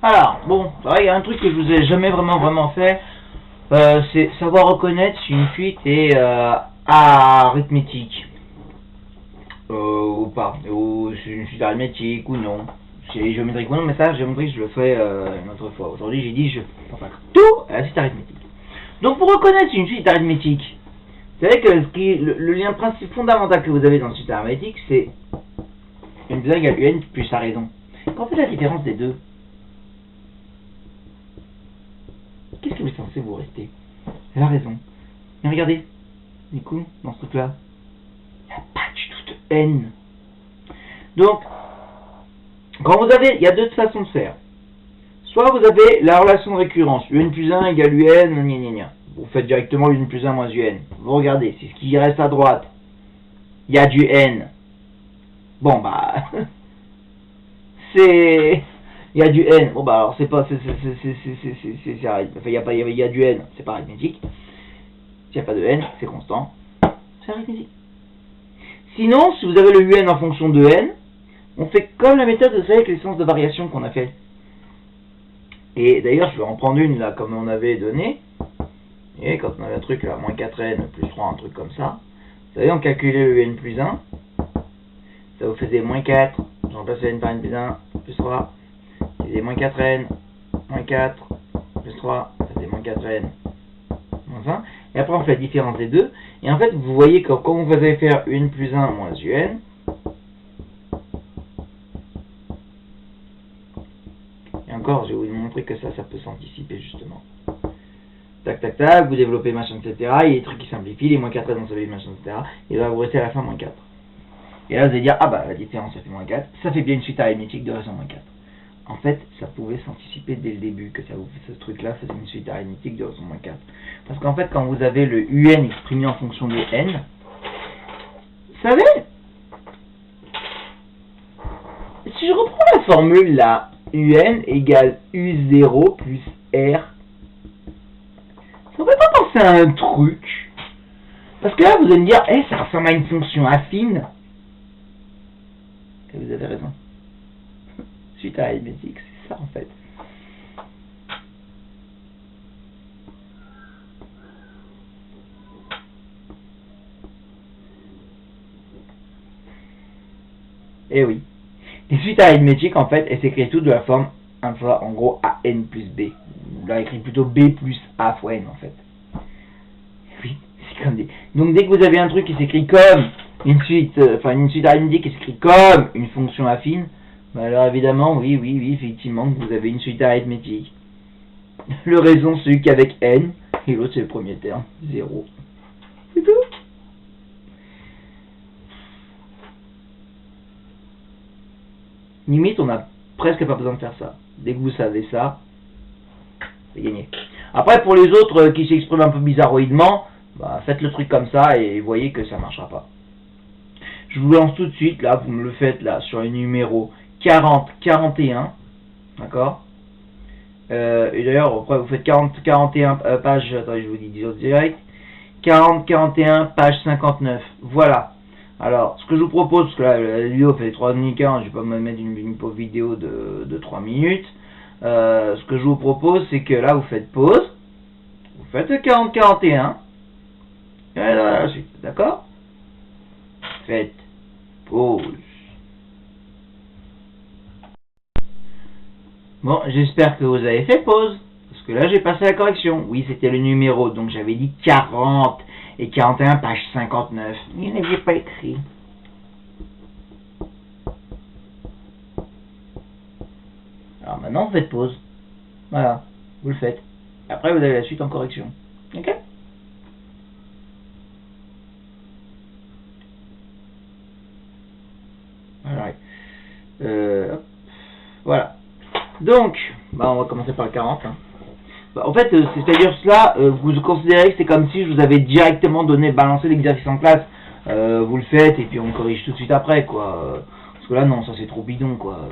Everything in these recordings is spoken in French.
Alors, bon, il y a un truc que je vous ai jamais vraiment fait, c'est savoir reconnaître si une suite est arithmétique ou pas, ou si une suite arithmétique ou non, si elle est géométrique ou non, mais ça, géométrique, je le ferai une autre fois. Aujourd'hui, j'ai dit, je peux faire tout à la suite arithmétique. Donc, pour reconnaître si une suite arithmétique, vous savez que le lien principal fondamental que vous avez dans une suite arithmétique, c'est n plus 1 égale un plus sa raison. Quand on fait la différence des deux, qu'est-ce qui est censé vous rester? La raison. Mais regardez, du coup, dans ce truc-là, il n'y a pas du tout de n. Donc, quand vous avez, il y a deux façons de faire. Soit vous avez la relation de récurrence, un plus 1 égale un, gna gna gna. Vous faites directement un plus 1 moins un. Vous regardez, c'est ce qui reste à droite. Il y a du n. Bon, bah, c'est... Il y a du n. Bon, bah, alors, c'est pas... il y a du n, c'est pas arithmétique. S'il n'y a pas de n, c'est constant. C'est arithmétique. Sinon, si vous avez le un en fonction de n, on fait comme la méthode, vous savez, avec les sens de variation qu'on a fait. Et d'ailleurs, je vais en prendre une, là, comme on avait donné. Et quand on avait un truc, là, moins 4n plus 3, un truc comme ça. Vous savez, on calculait le n plus 1. Ça vous faisait moins 4. Je remplace le n par n plus 1, plus 3. Ça faisait moins 4n, moins 4, plus 3. Ça faisait moins 4n, moins 1. Et après, on fait la différence des deux. Et en fait, vous voyez que quand vous allez faire n plus 1 moins un, et encore, je vais vous montrer que ça peut s'anticiper justement. Tac, tac, tac, vous développez machin, etc. Il y a des trucs qui simplifient, les moins 4n, on savait machin, etc. Et là, vous restez à la fin moins 4. Et là, vous allez dire, ah bah, la différence, ça fait moins 4. Ça fait bien une suite arithmétique de raison moins 4. En fait, ça pouvait s'anticiper dès le début que ce truc-là faisait une suite arithmétique de raison moins 4. Parce qu'en fait, quand vous avez le un exprimé en fonction de n, vous savez, si je reprends la formule là, un égale u0 plus r, ça ne pourrait pas penser à un truc. Parce que là, vous allez me dire, ça ressemble à une fonction affine. Et vous avez raison. Suite arithmétique, c'est ça en fait. Et oui. Les suites arithmétiques, en fait, elles s'écrivent toutes de la forme, en gros, an plus b. On l'a écrit plutôt b plus a fois n, en fait. Oui, c'est comme des... Donc, dès que vous avez un truc qui s'écrit comme une suite arithmétique qui s'écrit comme une fonction affine, bah alors évidemment, oui, effectivement, vous avez une suite arithmétique. Le raison, celui qu'avec n, et l'autre, c'est le premier terme, 0. C'est tout. Limite, on n'a presque pas besoin de faire ça. Dès que vous savez ça, c'est gagné. Après, pour les autres qui s'expriment un peu bizarroïdement, bah, faites le truc comme ça et voyez que ça ne marchera pas. Je vous lance tout de suite, là, vous me le faites là, sur les numéros 40, 41, d'accord, et d'ailleurs, après, vous faites 40, 41 page, attendez, je vous dis direct, 40, 41, page 59, voilà. Alors, ce que je vous propose, parce que là, la vidéo fait 3 minutes 40, je ne vais pas me mettre une pause vidéo de 3 minutes, ce que je vous propose, c'est que là, vous faites pause, vous faites 40, 41, et là, la suite, d'accord? Faites pause. Bon, j'espère que vous avez fait pause, parce que là j'ai passé la correction. Oui, c'était le numéro, donc j'avais dit 40 et 41, page 59. Il n'avait pas écrit. Alors maintenant, vous faites pause. Voilà, vous le faites. Après, vous avez la suite en correction. Ok? Voilà. Donc, bah on va commencer par le 40. Hein. Bah, en fait, c'est-à-dire cela, vous considérez que c'est comme si je vous avais directement balancé l'exercice en classe. Vous le faites et puis on corrige tout de suite après, quoi. Parce que là, non, ça c'est trop bidon, quoi.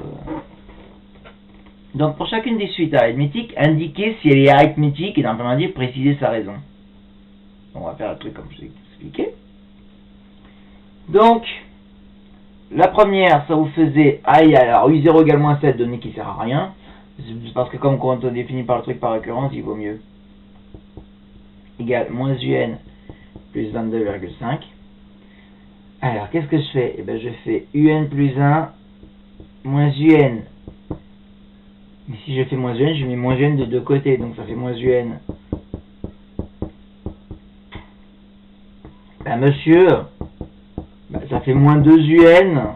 Donc, pour chacune des suites arithmétiques, indiquez si elle est arithmétique et dans le dire préciser sa raison. On va faire le truc comme je vous ai expliqué. Donc, la première, ça vous faisait alors u0 égale moins 7, donné qui sert à rien. C'est parce que comme quand on définit par le truc par récurrence, il vaut mieux. Égal moins un plus 22,5. Alors, qu'est-ce que je fais? Eh bien, je fais un plus 1 moins un. Mais si je fais moins un, je mets moins un de deux côtés, donc ça fait moins un. Ben, monsieur, ben, ça fait moins 2 un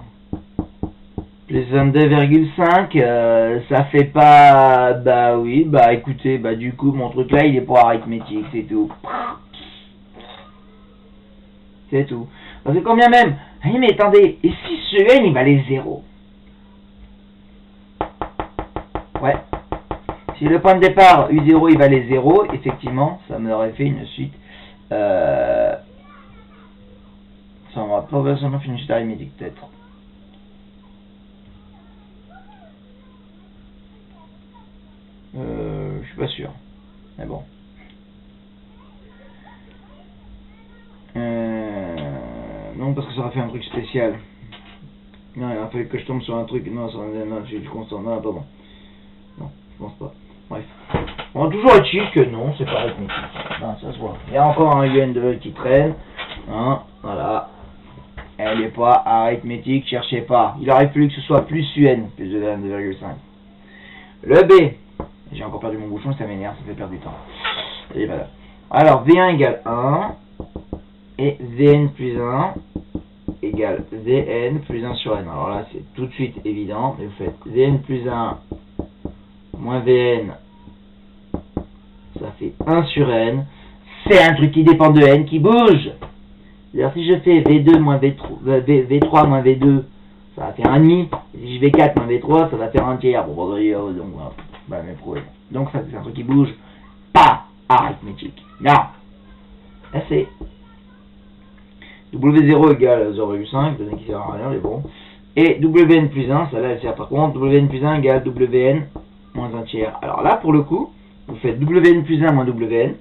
plus 22,5, ça fait pas... Bah oui, bah écoutez, bah du coup, mon truc là, il est pas arithmétique, c'est tout. C'est tout. Parce que combien même... Ah, mais attendez, et si ce n, il valait 0? Ouais. Si le point de départ, U0, il valait 0, effectivement, ça m'aurait fait une suite... Ça m'aurait pas forcément fait une suite arithmétique, peut-être. Je suis pas sûr. Mais bon. Non, parce que ça aurait fait un truc spécial. Non, il a fallu que je tombe sur un truc. Non, j'ai du constant. Non, pas bon. Non, je pense pas. Bref. On va toujours être chill que non, c'est pas arithmétique. Non, ça se voit. Il y a encore un UN2 qui traîne. Hein, voilà. Elle n'est pas arithmétique, cherchez pas. Il aurait fallu que ce soit plus UN, plus de 2,5. Le B. J'ai encore perdu mon bouchon, ça m'énerve, ça fait perdre du temps. Et voilà. Alors, V1 égale 1. Et Vn plus 1 égale Vn plus 1 sur n. Alors là, c'est tout de suite évident. Mais vous faites Vn plus 1 moins Vn. Ça fait 1 sur n. C'est un truc qui dépend de n qui bouge. C'est-à-dire, si je fais V2 moins V3 moins V2, ça va faire 1,5. Si je fais 4 moins V3, ça va faire 1 tiers. Bon, donc, voilà, même problème. Donc, ça, c'est un truc qui bouge. Pas arithmétique. Non. Là, c'est W0 égale 0,5, donné qui sert à rien, mais bon. Et Wn plus 1, ça là, elle sert par contre. Wn plus 1 égale Wn moins 1 tiers. Alors là, pour le coup, vous faites Wn plus 1 moins Wn.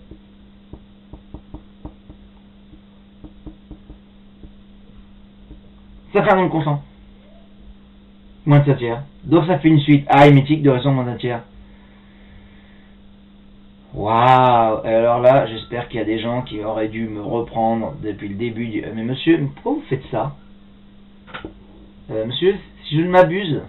Ça fait un nombre constant. Moins de 1 tiers. Donc ça fait une suite arithmétique de raison moins 1 tiers. Waouh! Et alors là, j'espère qu'il y a des gens qui auraient dû me reprendre depuis le début du... Mais monsieur, pourquoi vous faites ça? Monsieur, si je ne m'abuse,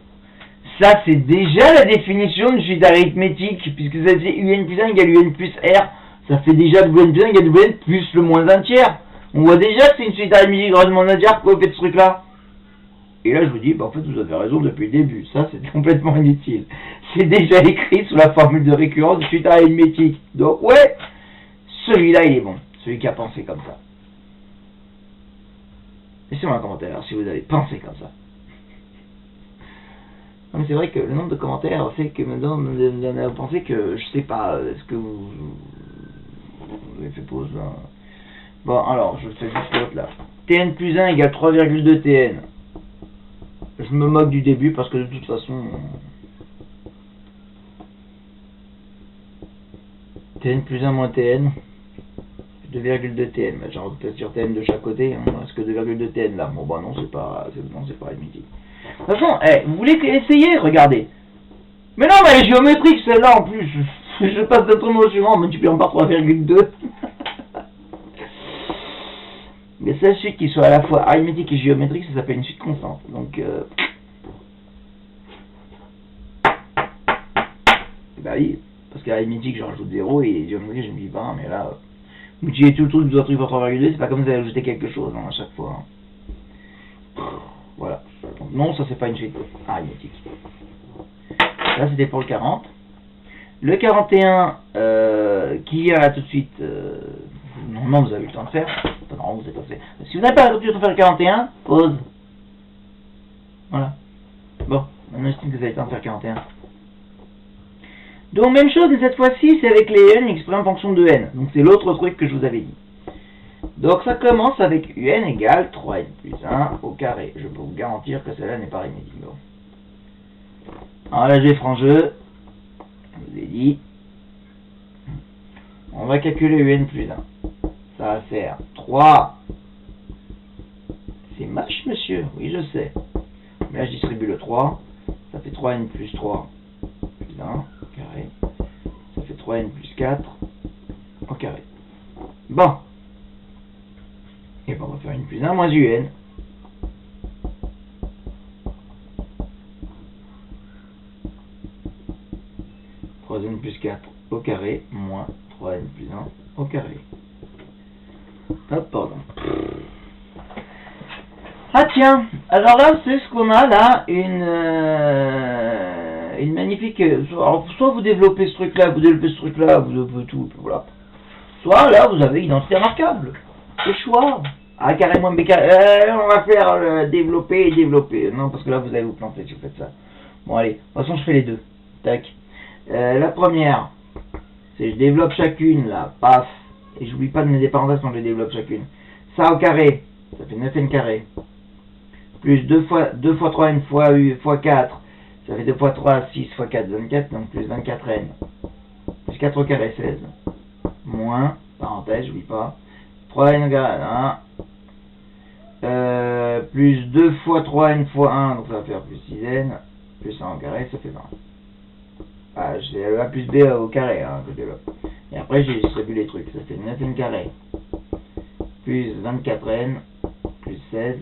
ça c'est déjà la définition d'une suite arithmétique, puisque ça c'est un plus 1 égale un plus r, ça fait déjà Wn plus 1 égale Wn plus le moins 1 tiers. On voit déjà que c'est une suite arithmétique de moins 1 tiers, pourquoi vous faites ce truc-là? Et là, je vous dis, bah, en fait, vous avez raison depuis le début. Ça, c'est complètement inutile. C'est déjà écrit sous la formule de récurrence de suite arithmétique. Donc, ouais, celui-là, il est bon. Celui qui a pensé comme ça. Laissez-moi un commentaire si vous avez pensé comme ça. Non, mais c'est vrai que le nombre de commentaires fait que maintenant, vous pensez que, je sais pas, est-ce que vous avez fait pause là? Bon, alors, je fais juste l'autre là. Tn plus 1 égale 3,2 Tn. Je me moque du début parce que de toute façon... Tn plus 1 moins Tn. 2,2 Tn. J'ai envie de dire Tn de chaque côté. Est-ce que 2,2 Tn là? Bon bah non, c'est pas arithmétique. De toute façon, vous voulez essayer? Regardez. Mais non, mais elle est géométrique celle-là en plus. Je passe d'un tournoi au suivant, multipliant par 3,2. Mais cette suite qui soit à la fois arithmétique et géométrique, ça s'appelle une suite constante. Donc, bah oui, parce qu'arithmétique, je rajoute 0 et géométrique, je me dis pas, mais là, multiplier tout le truc, 2 trucs par 3,2, c'est pas comme si vous avez ajouté quelque chose à chaque fois. Voilà. Donc, non, ça c'est pas une suite arithmétique. Là, c'était pour le 40. Le 41, qui a tout de suite... normalement, vous avez eu le temps de faire. Non, vous êtes pas fait. Si vous n'avez pas le temps de faire le 41, pause. Voilà. Bon, maintenant j'estime que vous avez le temps de faire 41. Donc, même chose, mais cette fois-ci, c'est avec les n exprimés en fonction de n. Donc, c'est l'autre truc que je vous avais dit. Donc, ça commence avec un égale 3n plus 1 au carré. Je peux vous garantir que celle-là n'est pas arithmétique. Bon. Alors là, j'ai franc-jeu. Je vous ai dit. On va calculer un plus 1. Ça va faire 3. C'est moche, monsieur. Oui, je sais. Mais là, je distribue le 3. Ça fait 3n plus 3 plus 1 au carré. Ça fait 3n plus 4 au carré. Bon. Et ben on va faire n plus 1 moins un. 3n plus 4 au carré moins 3n plus 1 au carré. Hop, pardon. Ah tiens, alors là c'est ce qu'on a là, une magnifique... Alors, soit vous développez ce truc là, vous développez ce truc là, vous développez tout, voilà. Soit là vous avez identité remarquable. C'est choix. A carré moins B carré. On va faire développer et développer. Non, parce que là vous allez vous planter si vous faites ça. Bon allez, de toute façon je fais les deux. Tac. La première, c'est je développe chacune là, paf. Et j'oublie pas de mettre des parenthèses quand je les développe chacune. Ça au carré, ça fait 9n carré. Plus 2 fois 3n fois 4, ça fait 2 fois 3, 6 fois 4, 24, donc plus 24n. Plus 4 au carré, 16. Moins, parenthèse, j'oublie pas. 3n au carré, 1. Plus 2 fois 3n fois 1, donc ça va faire plus 6n. Plus 1 au carré, ça fait 20. Ah, c'est A plus B au carré, hein, que je développe. Et après, j'ai distribué les trucs. Ça fait 9n carré. Plus 24n. Plus 16.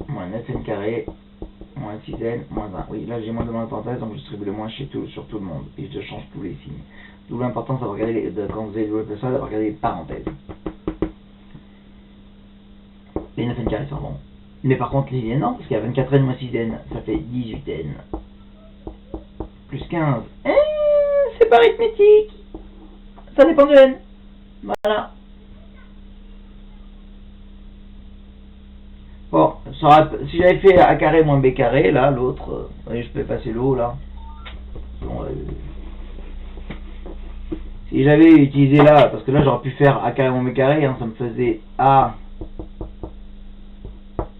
Moins 9n carré. Moins 6n. Moins 1. Oui, là, j'ai moins de parenthèse, donc je distribue le moins sur tout le monde. Et je change tous les signes. D'où l'importance d'avoir regardé quand vous avez développé ça, d'avoir regardé les parenthèses. Les 9n carré sont bons. Mais par contre, les non, parce qu'il y a 24n moins 6n. Ça fait 18n. Plus 15. C'est pas arithmétique. Ça dépend de n. Voilà. Bon, si j'avais fait A carré moins B carré, là, l'autre, je peux effacer l'eau, là. Bon, si j'avais utilisé là, parce que là j'aurais pu faire A carré moins B carré, hein, ça me faisait A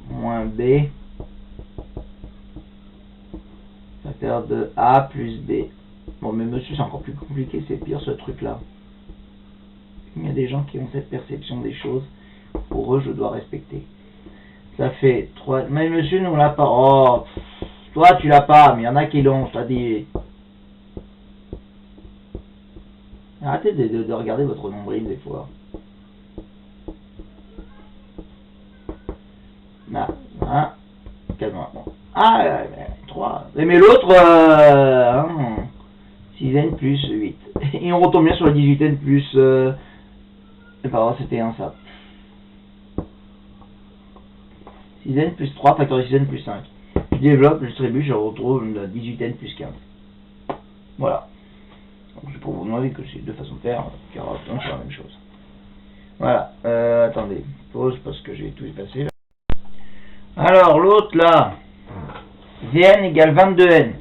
moins B. Ça fait de A plus B. Bon, mais monsieur, c'est encore plus compliqué, c'est pire ce truc-là. Il y a des gens qui ont cette perception des choses. Pour eux, je dois respecter. Ça fait 3... Mais monsieur, nous, on l'a pas. Oh, toi, tu l'as pas, mais il y en a qui l'ont, je t'ai dit. Arrêtez de regarder votre nombril, des fois. Là, 1, 4, bon. Ah, 3. Mais l'autre, 6n plus 8. Et on retombe bien sur le 18n plus... Pardon, c'était 1 ça. 6n plus 3 factorisé 6n plus 5. Je développe, je distribue, je retrouve le 18n plus 15. Voilà. Donc c'est pour vous demander que c'est deux façons de faire, car c'est la même chose. Voilà. Attendez. Pause parce que j'ai tout effacé là. Alors l'autre là. Vn égale 22n.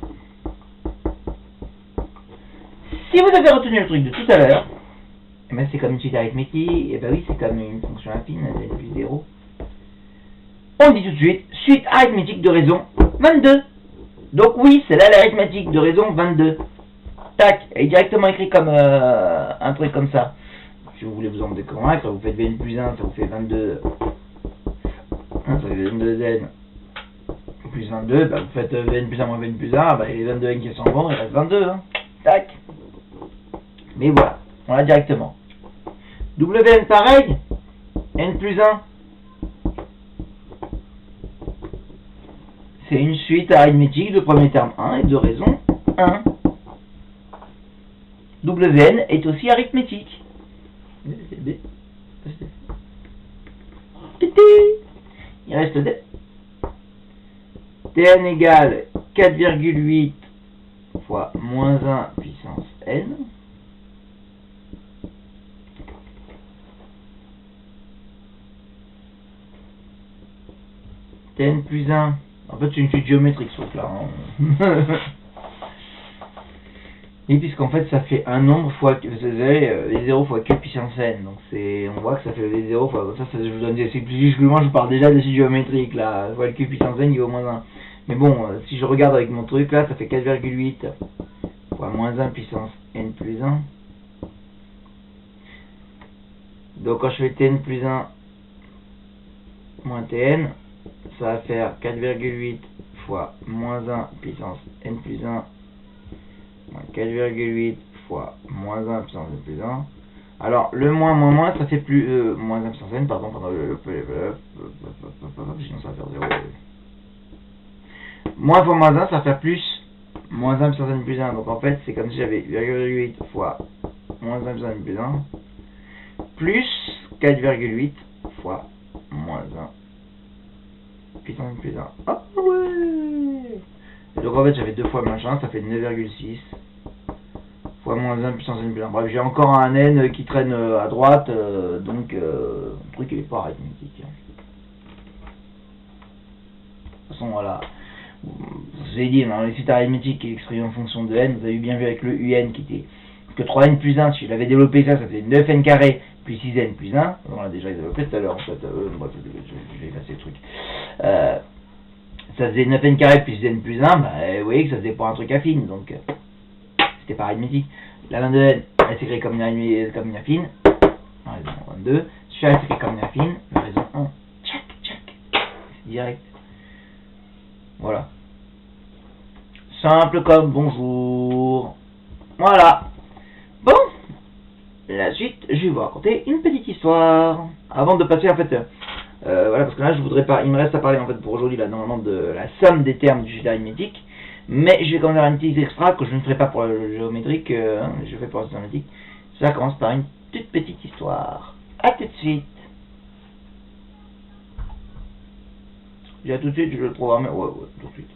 Si vous avez retenu le truc de tout à l'heure, eh ben c'est comme une suite arithmétique, et ben oui, c'est comme une fonction affine, n plus 0. On dit tout de suite, suite arithmétique de raison 22. Donc oui, c'est là l'arithmétique de raison 22. Tac, et directement écrit comme un truc comme ça. Si vous voulez vous en déconvaincre, vous faites Vn plus 1, ça vous fait 22. Ça fait 22n plus 22, bah vous faites Vn plus 1 moins Vn plus 1, bah les 22n qui s'en vont, il reste 22. Hein. Tac. Mais voilà, on l'a directement. Wn pareil, n plus 1. C'est une suite arithmétique de premier terme 1 et de raison 1. Wn est aussi arithmétique. Il reste d. Tn égale 4,8 fois moins 1 puissance n. Tn plus 1. En fait, c'est une suite géométrique, ce truc-là. Hein. Et puisqu'en fait, ça fait un nombre fois... Vous savez, les 0 fois q puissance n. Donc, on voit que ça fait les 0 fois... Ça, je vous donne des... Moi, je parle déjà de suite géométrique, là. Fois le q puissance n, il vaut moins 1. Mais bon, si je regarde avec mon truc, là, ça fait 4,8 fois moins 1 puissance n plus 1. Donc, quand je fais tn plus 1 moins tn... ça va faire 4,8 fois moins 1 puissance n plus 1 moins 4,8 fois moins 1 puissance n plus 1. Alors, le moins, ça fait plus... moins 1 puissance n, pardon, sinon ça va faire 0. Moins fois moins 1, ça va faire plus moins 1 puissance n plus 1. Donc en fait, c'est comme si j'avais 0,8 fois moins 1 puissance n plus 1 plus 4,8 fois moins 1 puissance n plus 1. Ah ouais! Et donc en fait, j'avais 2 fois machin, ça fait 9,6 fois moins 1 puissance n plus 1. Bref, j'ai encore un n qui traîne à droite, donc le truc il est pas arithmétique. De toute façon, voilà. Je vous ai dit, dans les suites arithmétiques et l'expression en fonction de n, vous avez bien vu avec le un qui était que 3n plus 1, si je l'avais développé ça faisait 9n carré plus 6n plus 1. On l'a déjà développé tout à l'heure en fait. Bref, je vais effacer le truc. Ça faisait 9n carré plus 6n plus 1, bah, vous voyez que ça faisait pas un truc affine, donc c'était pas arithmétique. La 22 n, elle s'écrit comme une affine. Raison 22. Si elle s'écrit comme une affine, la raison 1. Tchac. C'est direct. Voilà. Simple comme bonjour. Voilà. Bon. La suite, je vais vous raconter une petite histoire. Avant de passer en fait, voilà, parce que là je voudrais pas, il me reste à parler en fait pour aujourd'hui là normalement de la somme des termes du jeu arithmétique, mais je vais commencer par une petite extra que je ne ferai pas pour le géométrique, je fais pour le géométrique. Ça commence par une toute petite histoire. A tout de suite. J'ai tout de suite, je vais le programmer, ouais, tout de suite.